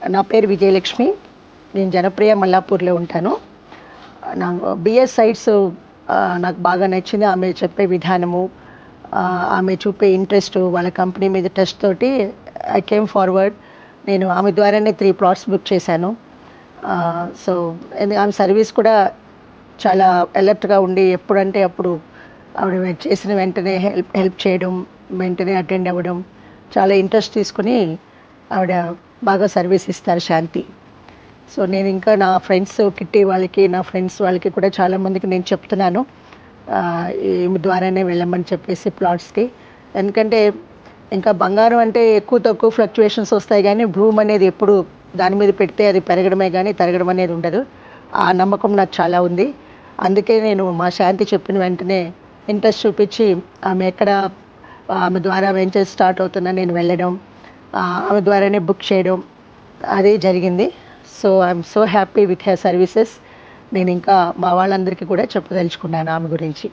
నా పేరు విజయలక్ష్మి. నేను జనప్రియ మల్లాపూర్‌లో ఉంటాను. నాకు బిఎస్ సైట్స్ నాకు బాగా నచ్చింది. ఆమె చెప్పే విధానము, ఆమె చూపే ఇంట్రెస్టు, వాళ్ళ కంపెనీ మీద ట్రస్ట్ తోటి ఐ కేమ్ ఫార్వర్డ్. నేను ఆమె ద్వారానే 3 ప్లాట్స్ బుక్ చేశాను. సో, ఆమె సర్వీస్ కూడా చాలా అలర్ట్‌గా ఉండి ఎప్పుడంటే అప్పుడు ఆవిడ చేసిన వెంటనే హెల్ప్ హెల్ప్ చేయడం, వెంటనే అటెండ్ అవ్వడం, చాలా ఇంట్రెస్ట్ తీసుకొని ఆవిడ బాగా సర్వీస్ ఇస్తారు శాంతి. సో, నేను ఇంకా నా ఫ్రెండ్స్ కిట్టి వాళ్ళకి, నా ఫ్రెండ్స్ వాళ్ళకి కూడా చాలామందికి నేను చెప్తున్నాను. ఈమె ద్వారానే వెళ్ళమని చెప్పేసి ప్లాట్స్‌కి. ఎందుకంటే ఇంకా బంగారం అంటే ఎక్కువ తక్కువ ఫ్లక్చుయేషన్స్ వస్తాయి గానీ, భూమి అనేది ఎప్పుడు దాని మీద పెడితే అది పెరగడమే గానీ తరగడం అనేది ఉండదు. ఆ నమ్మకం నాకు చాలా ఉంది. అందుకే నేను మా శాంతి చెప్పిన వెంటనే ఇంట్రెస్ట్ చూపించి ఆమె ద్వారా వెంచర్ స్టార్ట్ అవుతుందని నేను వెళ్ళడం, ఆమె ద్వారానే బుక్ చేయడం అదే జరిగింది. So, I'm so happy with her services. నేను ఇంకా మా వాళ్ళందరికీ కూడా చెప్పదలుచుకున్నాను ఆమె గురించి.